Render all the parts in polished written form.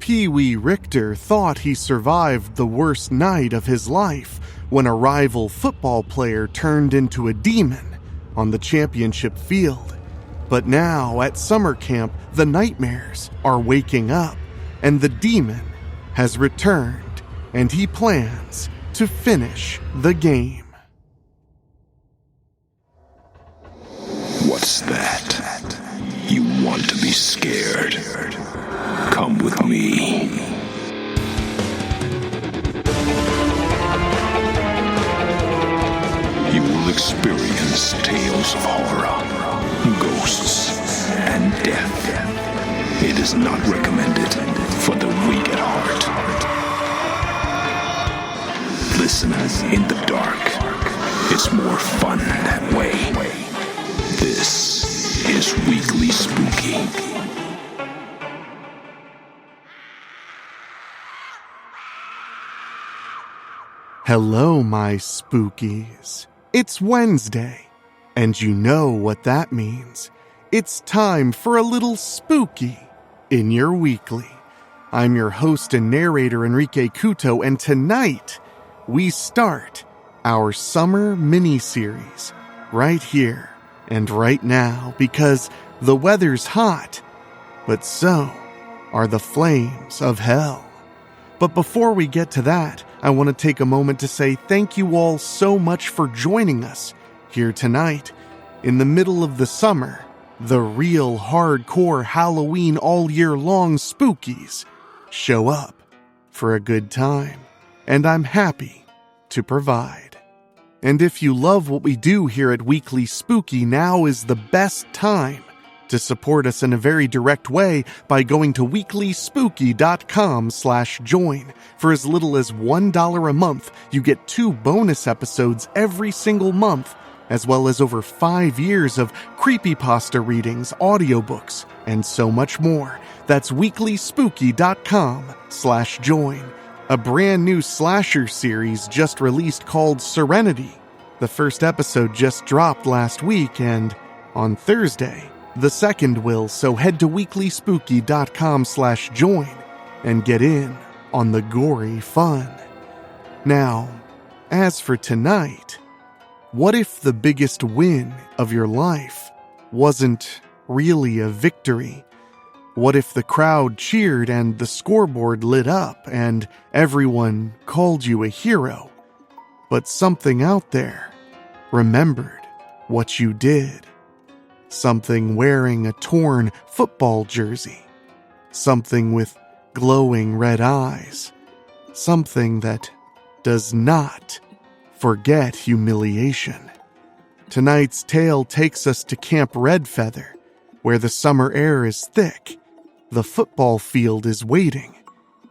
Peewee Richter thought he survived the worst night of his life when a rival football player turned into a demon on the championship field. But now, at summer camp, the nightmares are waking up, and the demon has returned, and he plans to finish the game. What's that? You want to be scared? Come with me. You will experience tales of horror, ghosts, and death. It is not recommended for the weak at heart. Listen in the dark. It's more fun that way. This is Weekly Spooky. Hello, my spookies. It's Wednesday, and you know what that means. It's time for a little spooky in your weekly. I'm your host and narrator, Enrique Couto, and tonight we start our summer mini-series right here and right now because the weather's hot, but so are the flames of hell. But before we get to that, I want to take a moment to say thank you all so much for joining us here tonight. In the middle of the summer, the real hardcore Halloween all year long spookies show up for a good time, and I'm happy to provide. And if you love what we do here at Weekly Spooky, now is the best time to support us in a very direct way by going to weeklyspooky.com/join. For as little as $1 a month, you get 2 bonus episodes every single month, as well as over 5 years of creepypasta readings, audiobooks, and so much more. That's weeklyspooky.com/join. A brand new slasher series just released called Serenity. The first episode just dropped last week, and on Thursday, the second will, so head to weeklyspooky.com/join and get in on the gory fun. Now, as for tonight, what if the biggest win of your life wasn't really a victory? What if the crowd cheered and the scoreboard lit up and everyone called you a hero, but something out there remembered what you did? Something wearing a torn football jersey. Something with glowing red eyes. Something that does not forget humiliation. Tonight's tale takes us to Camp Red Feather, where the summer air is thick, the football field is waiting,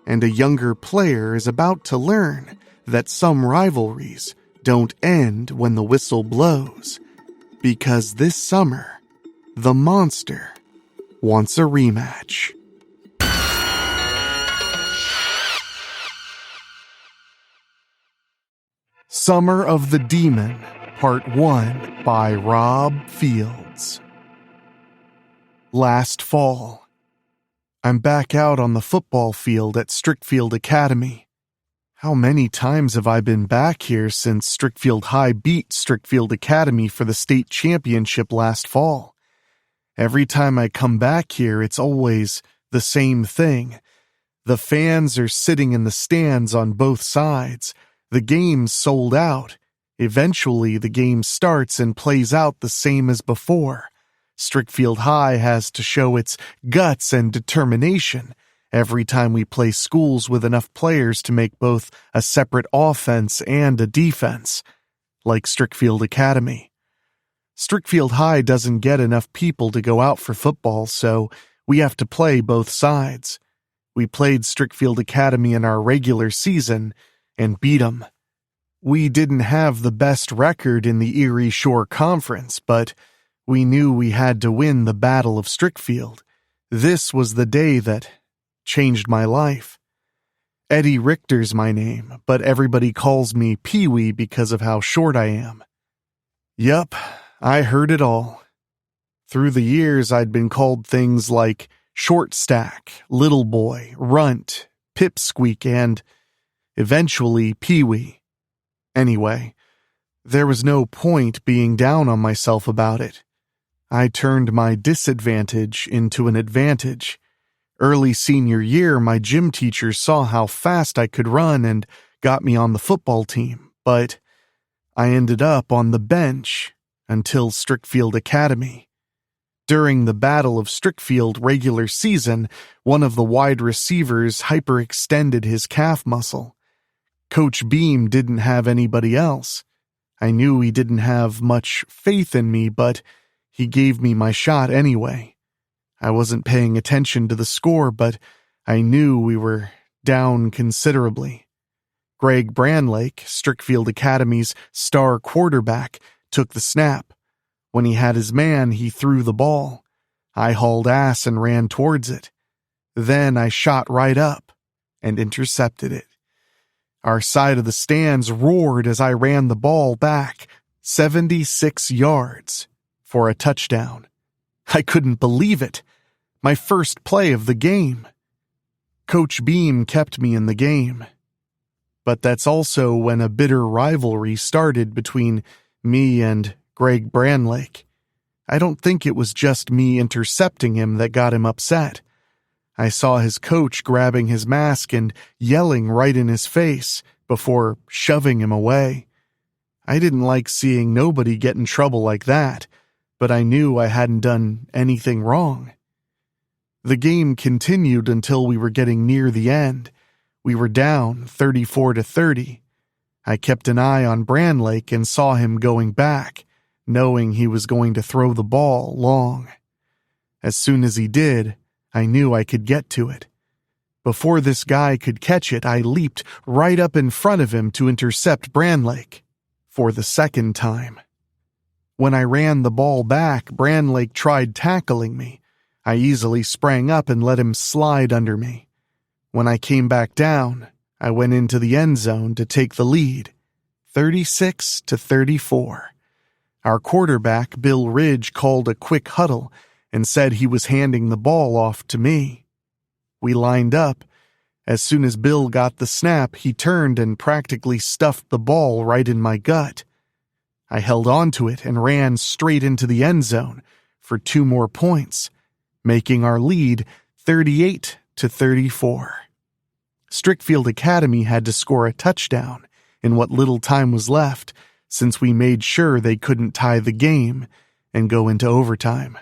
and a younger player is about to learn that some rivalries don't end when the whistle blows, because this summer, the monster wants a rematch. Summer of the Demon, Part 1 by Rob Fields. Last fall, I'm back out on the football field at Strickfield Academy. How many times have I been back here since Strickfield High beat Strickfield Academy for the state championship last fall? Every time I come back here, it's always the same thing. The fans are sitting in the stands on both sides. The game's sold out. Eventually, the game starts and plays out the same as before. Strickfield High has to show its guts and determination every time we play schools with enough players to make both a separate offense and a defense, like Strickfield Academy. Strickfield High doesn't get enough people to go out for football, so we have to play both sides. We played Strickfield Academy in our regular season and beat them. We didn't have the best record in the Erie Shore Conference, but we knew we had to win the Battle of Strickfield. This was the day that changed my life. Eddie Richter's my name, but everybody calls me Peewee because of how short I am. Yup, I heard it all. Through the years, I'd been called things like short stack, little boy, runt, pipsqueak, and eventually Peewee. Anyway, there was no point being down on myself about it. I turned my disadvantage into an advantage. Early senior year, my gym teachers saw how fast I could run and got me on the football team, but I ended up on the bench until Strickfield Academy. During the Battle of Strickfield regular season, one of the wide receivers hyperextended his calf muscle. Coach Beam didn't have anybody else. I knew he didn't have much faith in me, but he gave me my shot anyway. I wasn't paying attention to the score, but I knew we were down considerably. Greg Brandlake, Strickfield Academy's star quarterback, took the snap. When he had his man, he threw the ball. I hauled ass and ran towards it. Then I shot right up and intercepted it. Our side of the stands roared as I ran the ball back 76 yards for a touchdown. I couldn't believe it. My first play of the game. Coach Beam kept me in the game. But that's also when a bitter rivalry started between me and Greg Brandlake. I don't think it was just me intercepting him that got him upset. I saw his coach grabbing his mask and yelling right in his face before shoving him away. I didn't like seeing nobody get in trouble like that, but I knew I hadn't done anything wrong. The game continued until we were getting near the end. We were down 34-30. I kept an eye on Brandlake and saw him going back, knowing he was going to throw the ball long. As soon as he did, I knew I could get to it. Before this guy could catch it, I leaped right up in front of him to intercept Brandlake for the second time. When I ran the ball back, Brandlake tried tackling me. I easily sprang up and let him slide under me. When I came back down, I went into the end zone to take the lead, 36-34. Our quarterback, Bill Ridge, called a quick huddle and said he was handing the ball off to me. We lined up. As soon as Bill got the snap, he turned and practically stuffed the ball right in my gut. I held on to it and ran straight into the end zone for 2 more points, making our lead 38-34. Strickfield Academy had to score a touchdown in what little time was left, since we made sure they couldn't tie the game and go into overtime.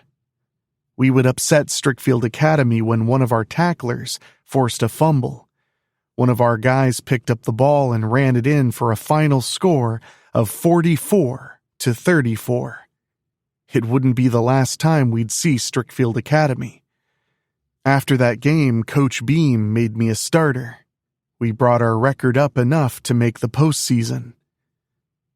We would upset Strickfield Academy when one of our tacklers forced a fumble. One of our guys picked up the ball and ran it in for a final score of 44-34. It wouldn't be the last time we'd see Strickfield Academy. After that game, Coach Beam made me a starter. We brought our record up enough to make the postseason.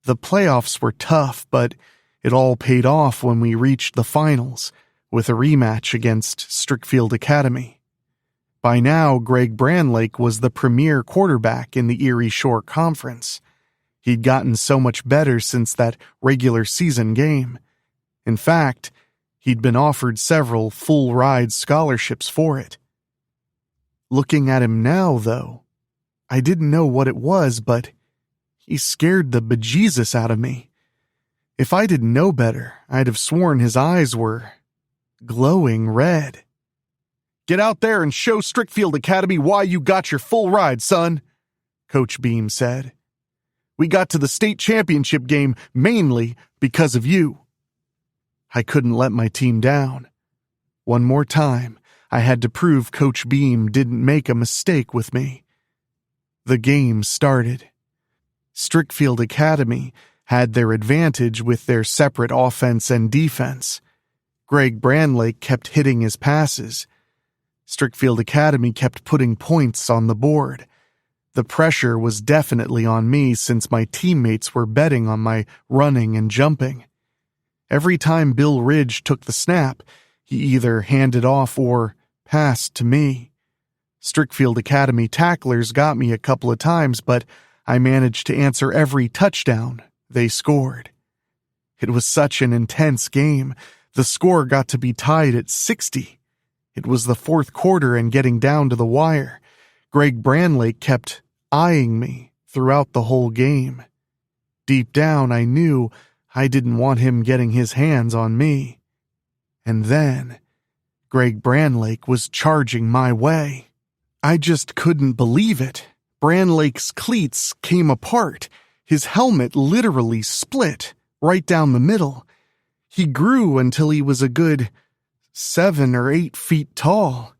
The playoffs were tough, but it all paid off when we reached the finals with a rematch against Strickfield Academy. By now, Greg Brandlake was the premier quarterback in the Erie Shore Conference. He'd gotten so much better since that regular season game. In fact, he'd been offered several full-ride scholarships for it. Looking at him now, though, I didn't know what it was, but he scared the bejesus out of me. If I didn't know better, I'd have sworn his eyes were glowing red. "Get out there and show Strickfield Academy why you got your full ride, son," Coach Beam said. "We got to the state championship game mainly because of you." I couldn't let my team down. One more time, I had to prove Coach Beam didn't make a mistake with me. The game started. Strickfield Academy had their advantage with their separate offense and defense. Greg Brandlake kept hitting his passes. Strickfield Academy kept putting points on the board. The pressure was definitely on me since my teammates were betting on my running and jumping. Every time Bill Ridge took the snap, he either handed off or passed to me. Strickfield Academy tacklers got me a couple of times, but I managed to answer every touchdown they scored. It was such an intense game. The score got to be tied at 60. It was the fourth quarter and getting down to the wire. Greg Brandlake kept eyeing me throughout the whole game. Deep down, I knew I didn't want him getting his hands on me. And then, Greg Brandlake was charging my way. I just couldn't believe it. Brandlake's cleats came apart. His helmet literally split right down the middle. He grew until he was a good 7 or 8 feet tall.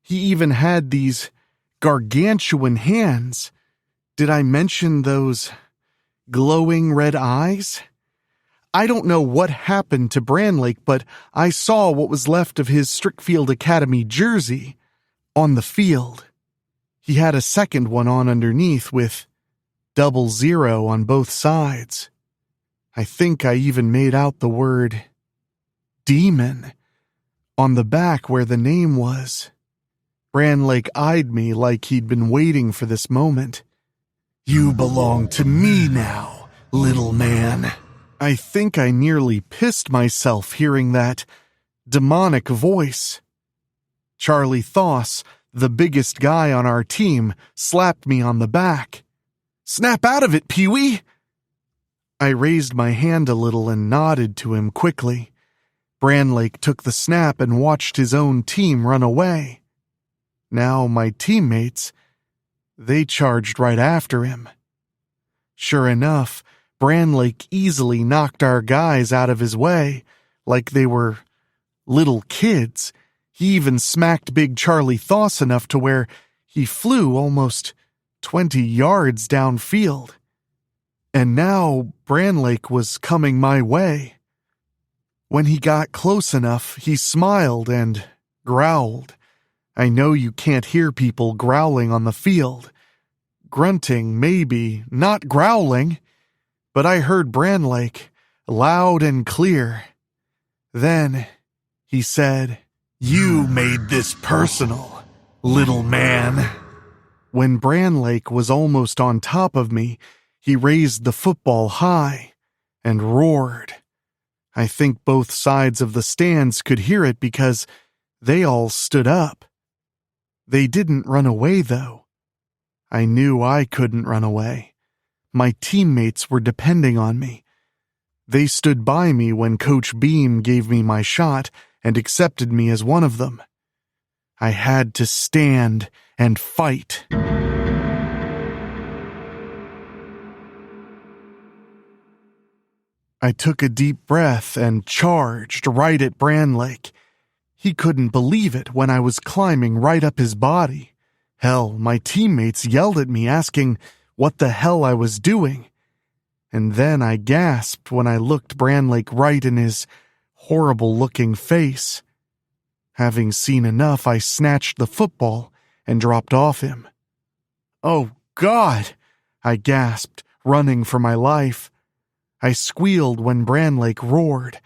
He even had these gargantuan hands. Did I mention those glowing red eyes? I don't know what happened to Brandlake, but I saw what was left of his Strickfield Academy jersey on the field. He had a second one on underneath with 00 on both sides. I think I even made out the word demon on the back where the name was. Brandlake eyed me like he'd been waiting for this moment. "You belong to me now, little man." I think I nearly pissed myself hearing that demonic voice. Charlie Thoss, the biggest guy on our team, slapped me on the back. "Snap out of it, Peewee!" I raised my hand a little and nodded to him quickly. Brandlake took the snap and watched his own team run away. Now my teammates, they charged right after him. Sure enough, Brandlake easily knocked our guys out of his way, like they were little kids. He even smacked big Charlie Thoss enough to where he flew almost 20 yards downfield. And now Brandlake was coming my way. When he got close enough, he smiled and growled. I know you can't hear people growling on the field. Grunting, maybe, not growling. But I heard Brandlake loud and clear. Then he said, "You made this personal, little man." When Brandlake was almost on top of me, he raised the football high and roared. I think both sides of the stands could hear it because they all stood up. They didn't run away, though. I knew I couldn't run away. My teammates were depending on me. They stood by me when Coach Beam gave me my shot and accepted me as one of them. I had to stand and fight. I took a deep breath and charged right at Brandlake. He couldn't believe it when I was climbing right up his body. Hell, my teammates yelled at me asking what the hell I was doing. And then I gasped when I looked Brandlake right in his horrible-looking face. Having seen enough, I snatched the football and dropped off him. "Oh, God!" I gasped, running for my life. I squealed when Brandlake roared.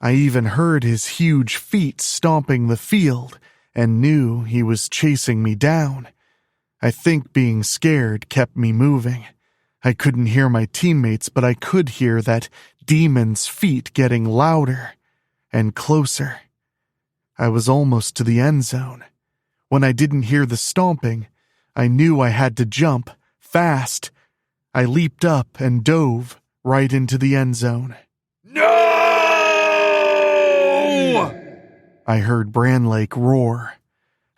I even heard his huge feet stomping the field and knew he was chasing me down. I think being scared kept me moving. I couldn't hear my teammates, but I could hear that demon's feet getting louder and closer. I was almost to the end zone. When I didn't hear the stomping, I knew I had to jump fast. I leaped up and dove right into the end zone. No! I heard Brandlake roar.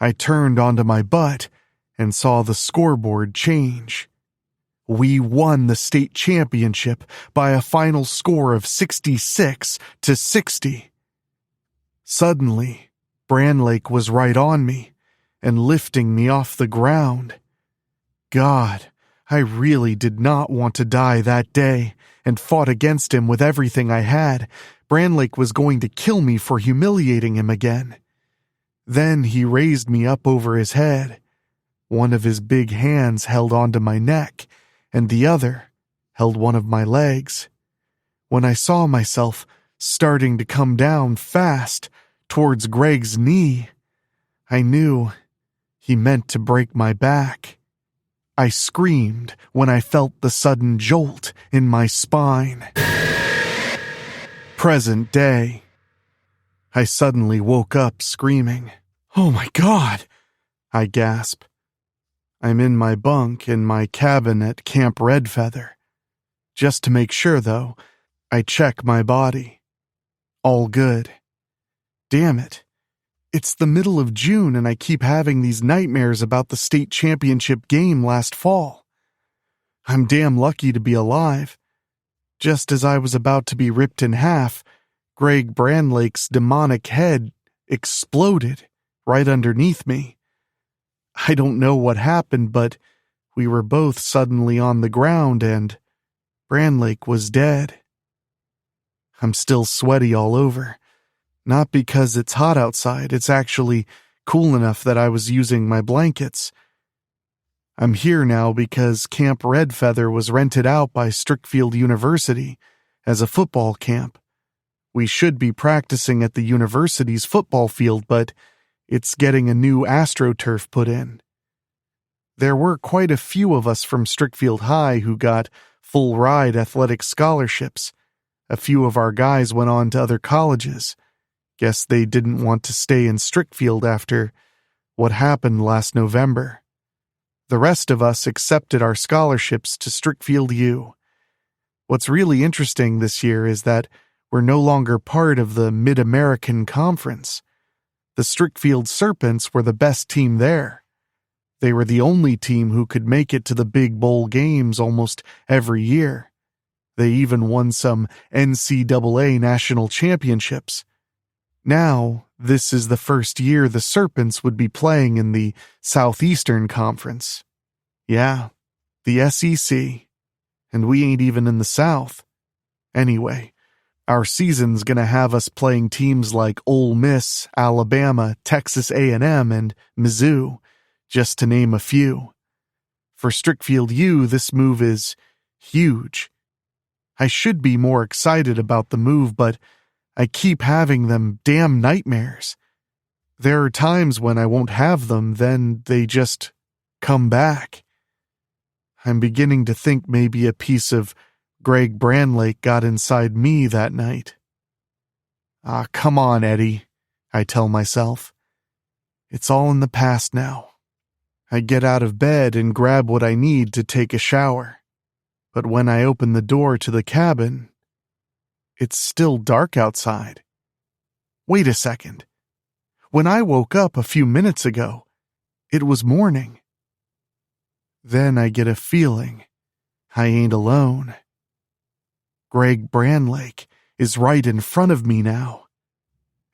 I turned onto my butt and saw the scoreboard change. We won the state championship by a final score of 66-60. Suddenly, Brandlake was right on me and lifting me off the ground. God, I really did not want to die that day and fought against him with everything I had. Brandlake was going to kill me for humiliating him again. Then he raised me up over his head. One of his big hands held onto my neck, and the other held one of my legs. When I saw myself starting to come down fast towards Greg's knee, I knew he meant to break my back. I screamed when I felt the sudden jolt in my spine. Present day. I suddenly woke up screaming. Oh my God, I gasp. I'm in my bunk in my cabin at Camp Redfeather. Just to make sure, though, I check my body. All good. Damn it. It's the middle of June and I keep having these nightmares about the state championship game last fall. I'm damn lucky to be alive. Just as I was about to be ripped in half, Greg Brandlake's demonic head exploded right underneath me. I don't know what happened, but we were both suddenly on the ground and Brandlake was dead. I'm still sweaty all over. Not because it's hot outside, it's actually cool enough that I was using my blankets. I'm here now because Camp Redfeather was rented out by Strickfield University as a football camp. We should be practicing at the university's football field, but it's getting a new AstroTurf put in. There were quite a few of us from Strickfield High who got full-ride athletic scholarships. A few of our guys went on to other colleges. Guess they didn't want to stay in Strickfield after what happened last November. The rest of us accepted our scholarships to Strickfield U. What's really interesting this year is that we're no longer part of the Mid-American Conference. The Strickfield Serpents were the best team there. They were the only team who could make it to the big bowl games almost every year. They even won some NCAA national championships. Now, this is the first year the Serpents would be playing in the Southeastern Conference. Yeah, the SEC. And we ain't even in the South. Anyway, our season's gonna have us playing teams like Ole Miss, Alabama, Texas A&M, and Mizzou, just to name a few. For Strickfield U, this move is huge. I should be more excited about the move, but I keep having them damn nightmares. There are times when I won't have them, then they just come back. I'm beginning to think maybe a piece of Greg Brandlake got inside me that night. Ah, come on, Eddie, I tell myself. It's all in the past now. I get out of bed and grab what I need to take a shower. But when I open the door to the cabin, it's still dark outside. Wait a second. When I woke up a few minutes ago, it was morning. Then I get a feeling I ain't alone. Greg Brandlake is right in front of me now.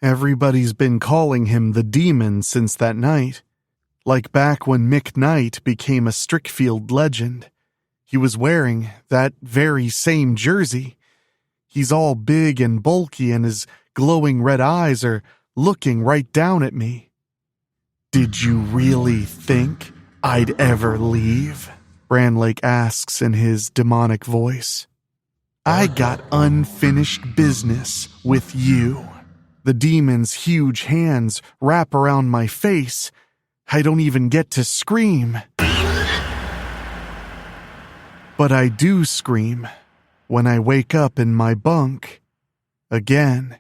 Everybody's been calling him the Demon since that night. Like back when Mick Knight became a Strickfield legend. He was wearing that very same jersey. He's all big and bulky and his glowing red eyes are looking right down at me. Did you really think I'd ever leave? Brandlake asks in his demonic voice. I got unfinished business with you. The demon's huge hands wrap around my face. I don't even get to scream. But I do scream when I wake up in my bunk again.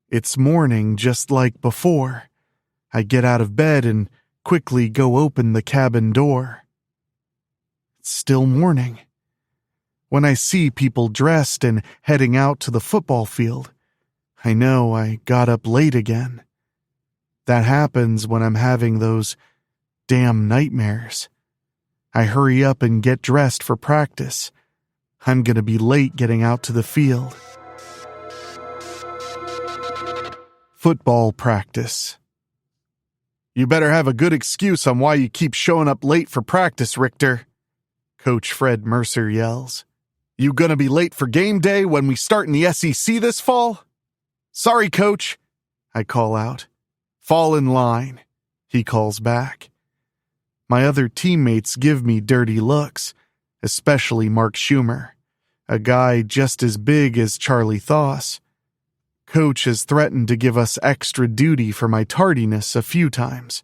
It's morning just like before. I get out of bed and quickly go open the cabin door. It's still morning. When I see people dressed and heading out to the football field, I know I got up late again. That happens when I'm having those damn nightmares. I hurry up and get dressed for practice. I'm gonna be late getting out to the field. Football practice. You better have a good excuse on why you keep showing up late for practice, Richter. Coach Fred Mercer yells. You gonna be late for game day when we start in the SEC this fall? Sorry, Coach, I call out. Fall in line, he calls back. My other teammates give me dirty looks, especially Mark Schumer, a guy just as big as Charlie Thoss. Coach has threatened to give us extra duty for my tardiness a few times.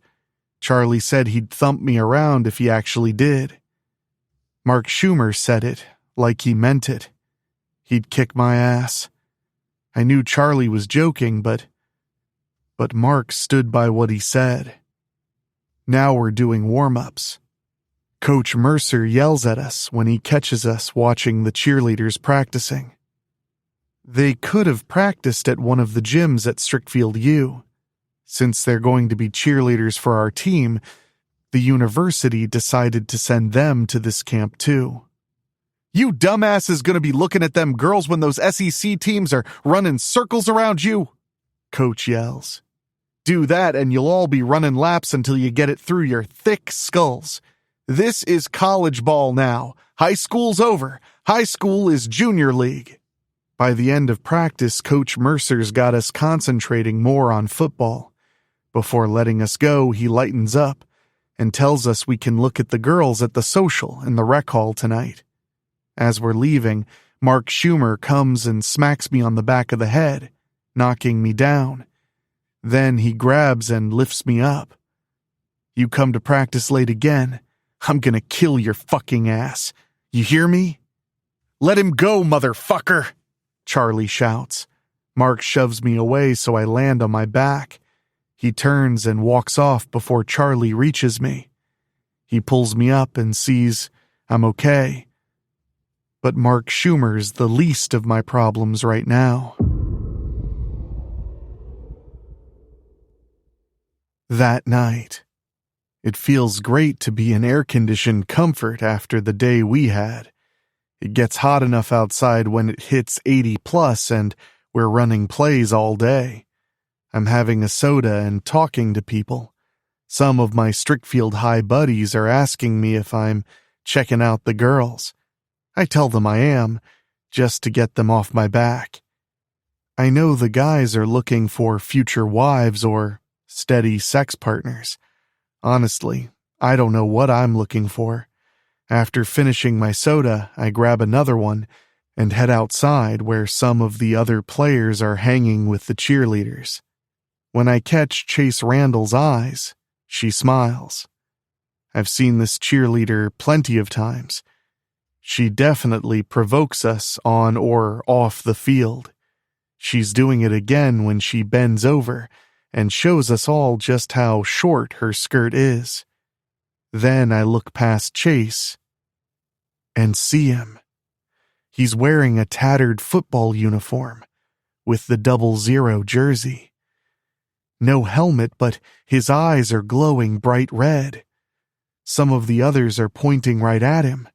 Charlie said he'd thump me around if he actually did. Mark Schumer said it like he meant it. He'd kick my ass. I knew Charlie was joking, but But Mark stood by what he said. Now we're doing warm-ups. Coach Mercer yells at us when he catches us watching the cheerleaders practicing. They could have practiced at one of the gyms at Strickfield U. Since they're going to be cheerleaders for our team, the university decided to send them to this camp too. You dumbass is going to be looking at them girls when those SEC teams are running circles around you, Coach yells. Do that and you'll all be running laps until you get it through your thick skulls. This is college ball now. High school's over. High school is junior league. By the end of practice, Coach Mercer's got us concentrating more on football. Before letting us go, he lightens up and tells us we can look at the girls at the social in the rec hall tonight. As we're leaving, Mark Schumer comes and smacks me on the back of the head, knocking me down. Then he grabs and lifts me up. You come to practice late again, I'm gonna kill your fucking ass. You hear me? Let him go, motherfucker, Charlie shouts. Mark shoves me away so I land on my back. He turns and walks off before Charlie reaches me. He pulls me up and sees I'm okay. But Mark Schumer's the least of my problems right now. That night. It feels great to be in air-conditioned comfort after the day we had. It gets hot enough outside when it hits 80 plus and we're running plays all day. I'm having a soda and talking to people. Some of my Strickfield High buddies are asking me if I'm checking out the girls. I tell them I am, just to get them off my back. I know the guys are looking for future wives or steady sex partners. Honestly, I don't know what I'm looking for. After finishing my soda, I grab another one and head outside where some of the other players are hanging with the cheerleaders. When I catch Chase Randall's eyes, she smiles. I've seen this cheerleader plenty of times. She definitely provokes us on or off the field. She's doing it again when she bends over and shows us all just how short her skirt is. Then I look past Chase and see him. He's wearing a tattered football uniform with the 00 jersey. No helmet, but his eyes are glowing bright red. Some of the others are pointing right at him.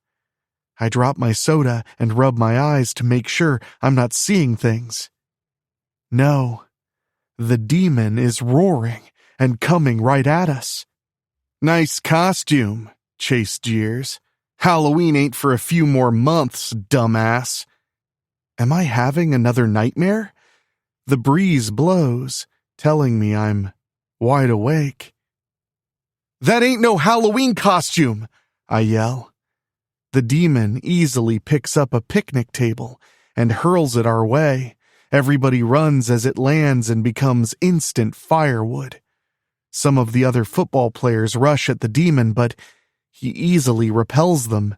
I drop my soda and rub my eyes to make sure I'm not seeing things. No. The demon is roaring and coming right at us. Nice costume, Chase jeers. Halloween ain't for a few more months, dumbass. Am I having another nightmare? The breeze blows, telling me I'm wide awake. That ain't no Halloween costume, I yell. The demon easily picks up a picnic table and hurls it our way. Everybody runs as it lands and becomes instant firewood. Some of the other football players rush at the demon, but he easily repels them,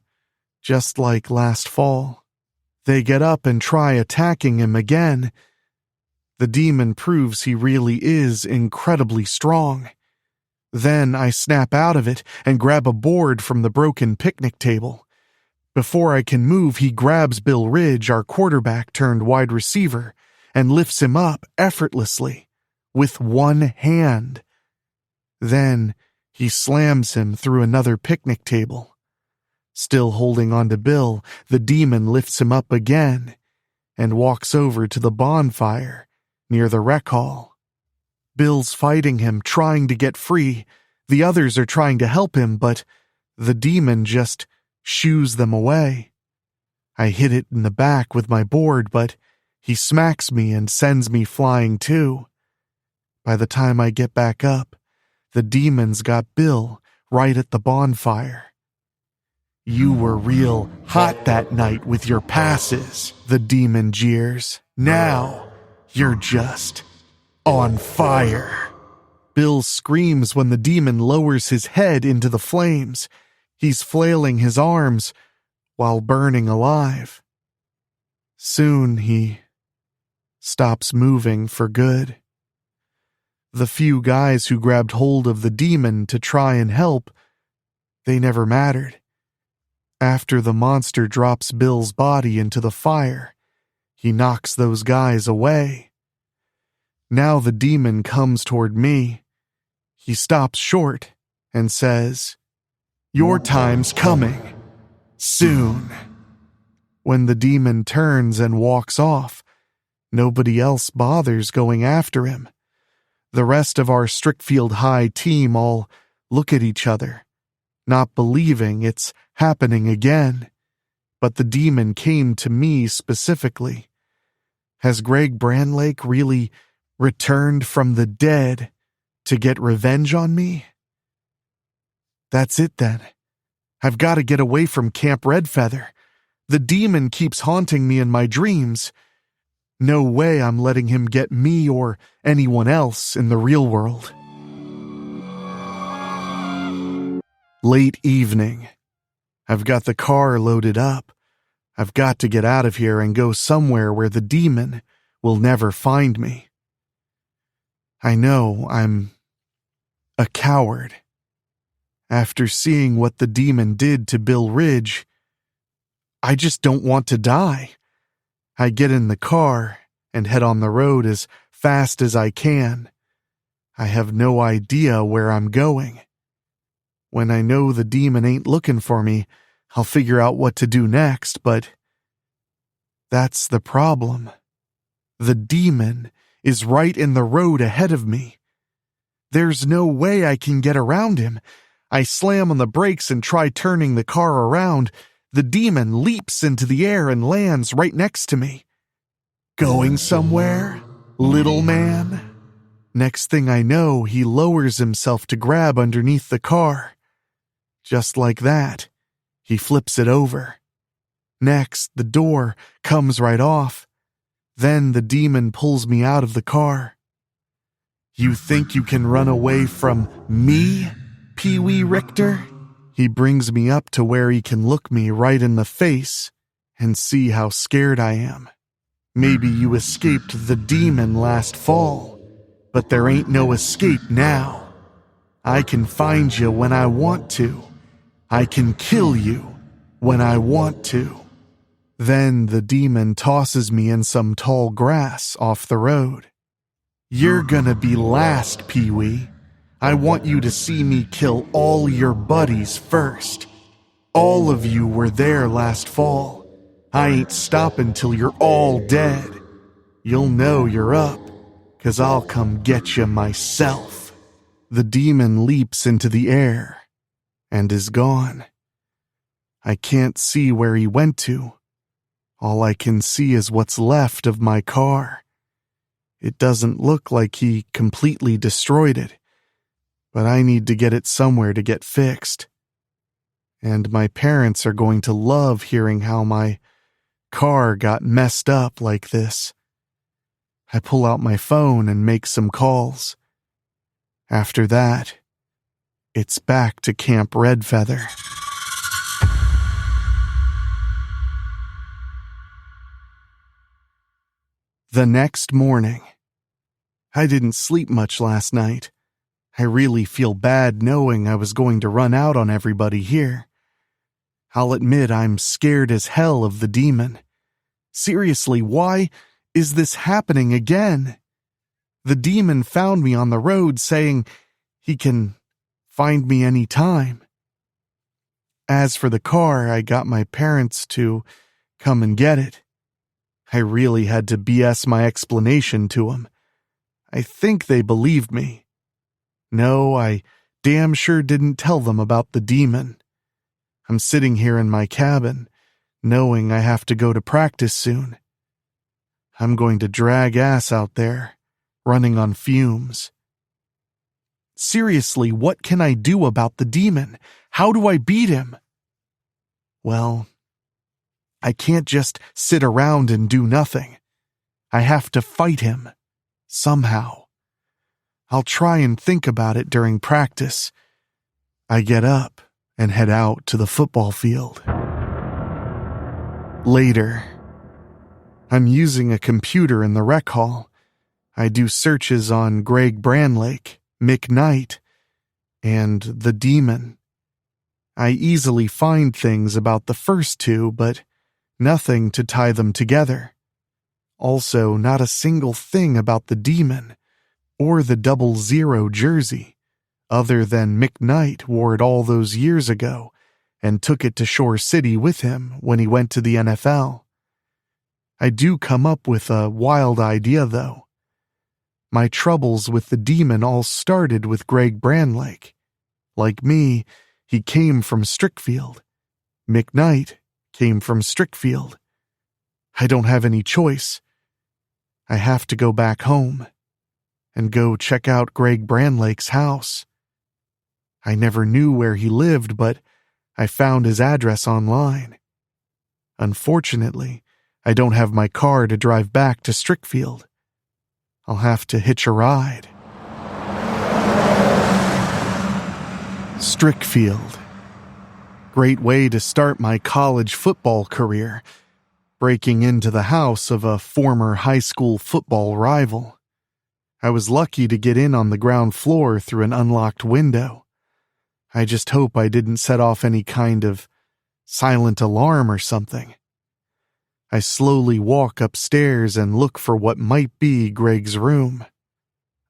just like last fall. They get up and try attacking him again. The demon proves he really is incredibly strong. Then I snap out of it and grab a board from the broken picnic table. Before I can move, he grabs Bill Ridge, our quarterback turned wide receiver, and lifts him up effortlessly, with one hand. Then he slams him through another picnic table. Still holding on to Bill, the demon lifts him up again and walks over to the bonfire near the rec hall. Bill's fighting him, trying to get free. The others are trying to help him, but the demon just shoos them away. I hit it in the back with my board, but he smacks me and sends me flying too. By the time I get back up, the demon's got Bill right at the bonfire. You were real hot that night with your passes, the demon jeers. Now you're just on fire. Bill screams when the demon lowers his head into the flames. He's flailing his arms while burning alive. Soon he stops moving for good. The few guys who grabbed hold of the demon to try and help, they never mattered. After the monster drops Bill's body into the fire, he knocks those guys away. Now the demon comes toward me. He stops short and says, "Your time's coming. Soon." When the demon turns and walks off, nobody else bothers going after him. The rest of our Strickfield High team all look at each other, not believing it's happening again. But the demon came to me specifically. Has Greg Brandlake really returned from the dead to get revenge on me? That's it then. I've got to get away from Camp Redfeather. The demon keeps haunting me in my dreams. No way I'm letting him get me or anyone else in the real world. Late evening. I've got the car loaded up. I've got to get out of here and go somewhere where the demon will never find me. I know I'm a coward. After seeing what the demon did to Bill Ridge, I just don't want to die. I get in the car and head on the road as fast as I can. I have no idea where I'm going. When I know the demon ain't looking for me, I'll figure out what to do next, but that's the problem. The demon is right in the road ahead of me. There's no way I can get around him. I slam on the brakes and try turning the car around. The demon leaps into the air and lands right next to me. Going somewhere, little man? Next thing I know, he lowers himself to grab underneath the car. Just like that, he flips it over. Next, the door comes right off. Then the demon pulls me out of the car. "You think you can run away from me, Peewee Richter?" He brings me up to where he can look me right in the face and see how scared I am. "Maybe you escaped the demon last fall, but there ain't no escape now. I can find you when I want to. I can kill you when I want to." Then the demon tosses me in some tall grass off the road. "You're gonna be last, Peewee. I want you to see me kill all your buddies first. All of you were there last fall. I ain't stopping till you're all dead. You'll know you're up, 'cause I'll come get you myself." The demon leaps into the air and is gone. I can't see where he went to. All I can see is what's left of my car. It doesn't look like he completely destroyed it, but I need to get it somewhere to get fixed. And my parents are going to love hearing how my car got messed up like this. I pull out my phone and make some calls. After that, it's back to Camp Redfeather. The next morning. I didn't sleep much last night. I really feel bad knowing I was going to run out on everybody here. I'll admit I'm scared as hell of the demon. Seriously, why is this happening again? The demon found me on the road saying he can find me any time. As for the car, I got my parents to come and get it. I really had to BS my explanation to them. I think they believed me. No, I damn sure didn't tell them about the demon. I'm sitting here in my cabin, knowing I have to go to practice soon. I'm going to drag ass out there, running on fumes. Seriously, what can I do about the demon? How do I beat him? Well, I can't just sit around and do nothing. I have to fight him, somehow. I'll try and think about it during practice. I get up and head out to the football field. Later, I'm using a computer in the rec hall. I do searches on Greg Branlake, Mick Knight, and the Demon. I easily find things about the first two, but nothing to tie them together. Also, not a single thing about the Demon or the 00 jersey, other than Mick Knight wore it all those years ago and took it to Shore City with him when he went to the NFL. I do come up with a wild idea, though. My troubles with the Demon all started with Greg Branlake. Like me, he came from Strickfield. Mick Knight came from Strickfield. I don't have any choice. I have to go back home and go check out Greg Branlake's house. I never knew where he lived, but I found his address online. Unfortunately, I don't have my car to drive back to Strickfield. I'll have to hitch a ride. Strickfield. Great way to start my college football career, breaking into the house of a former high school football rival. I was lucky to get in on the ground floor through an unlocked window. I just hope I didn't set off any kind of silent alarm or something. I slowly walk upstairs and look for what might be Greg's room.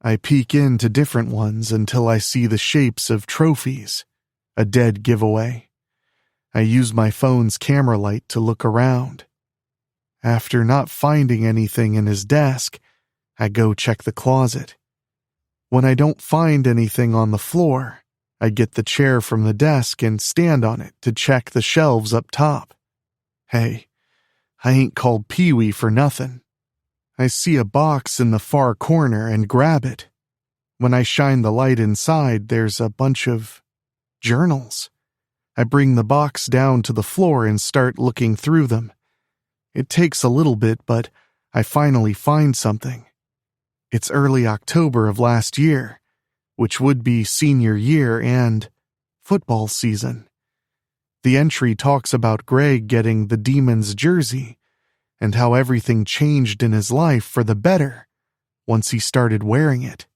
I peek into different ones until I see the shapes of trophies, a dead giveaway. I use my phone's camera light to look around. After not finding anything in his desk, I go check the closet. When I don't find anything on the floor, I get the chair from the desk and stand on it to check the shelves up top. Hey, I ain't called Peewee for nothing. I see a box in the far corner and grab it. When I shine the light inside, there's a bunch of journals. I bring the box down to the floor and start looking through them. It takes a little bit, but I finally find something. It's early October of last year, which would be senior year and football season. The entry talks about Greg getting the Demon's jersey and how everything changed in his life for the better once he started wearing it.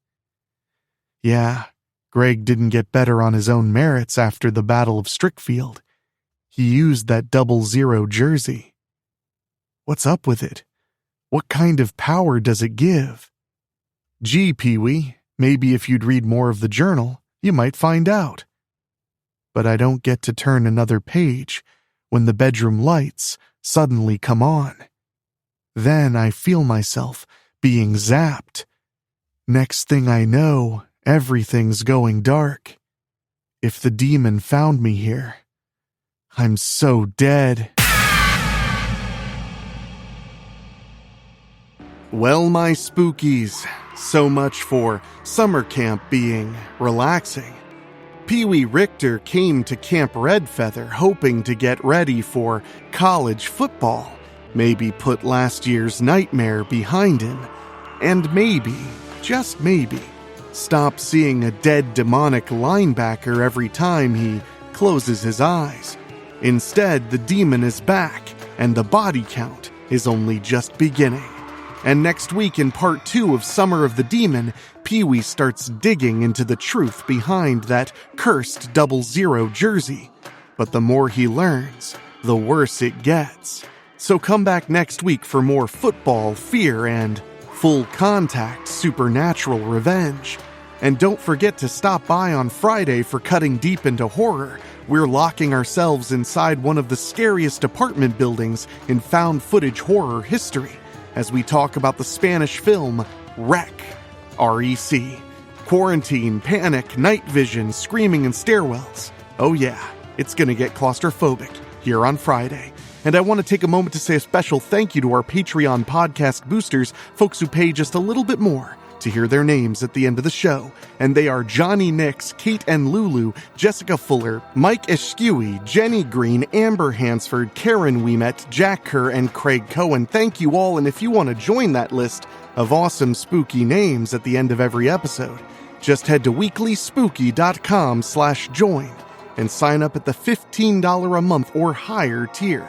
Yeah, Greg didn't get better on his own merits after the Battle of Strickfield. He used that 00 jersey. What's up with it? What kind of power does it give? Gee, Peewee, maybe if you'd read more of the journal, you might find out. But I don't get to turn another page when the bedroom lights suddenly come on. Then I feel myself being zapped. Next thing I know, everything's going dark. If the Demon found me here, I'm so dead. Well, my spookies, so much for summer camp being relaxing. Peewee Richter came to Camp Redfeather hoping to get ready for college football, maybe put last year's nightmare behind him, and maybe, just maybe, stop seeing a dead demonic linebacker every time he closes his eyes. Instead, the Demon is back, and the body count is only just beginning. And next week in part 2 of Summer of the Demon, Peewee starts digging into the truth behind that cursed 00 jersey. But the more he learns, the worse it gets. So come back next week for more football, fear, and full contact supernatural revenge. And don't forget to stop by on Friday for Cutting Deep into Horror. We're locking ourselves inside one of the scariest apartment buildings in found footage horror history, as we talk about the Spanish film Wreck, R-E-C. Quarantine, panic, night vision, screaming in stairwells. Oh yeah, it's gonna get claustrophobic here on Friday. And I want to take a moment to say a special thank you to our Patreon podcast boosters, folks who pay just a little bit more to hear their names at the end of the show. And they are Johnny Nix, Kate and Lulu, Jessica Fuller, Mike Eschewy, Jenny Green, Amber Hansford, Karen Weemet, Jack Kerr, and Craig Cohen. Thank you all, and if you want to join that list of awesome spooky names at the end of every episode, just head to weeklyspooky.com/join and sign up at the $15 a month or higher tier.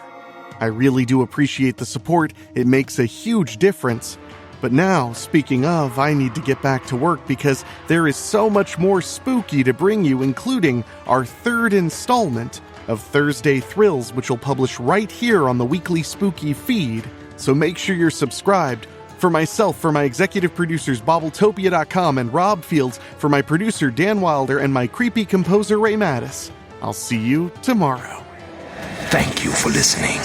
I really do appreciate the support. It makes a huge difference. But now, speaking of, I need to get back to work because there is so much more spooky to bring you, including our third installment of Thursday Thrills, which will publish right here on the Weekly Spooky feed. So make sure you're subscribed. For myself, for my executive producers Bobbletopia.com and Rob Fields, for my producer Dan Wilder, and my creepy composer Ray Mattis. I'll see you tomorrow. Thank you for listening.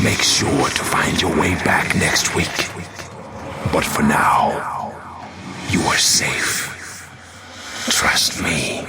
Make sure to find your way back next week. But for now, you are safe. Trust me.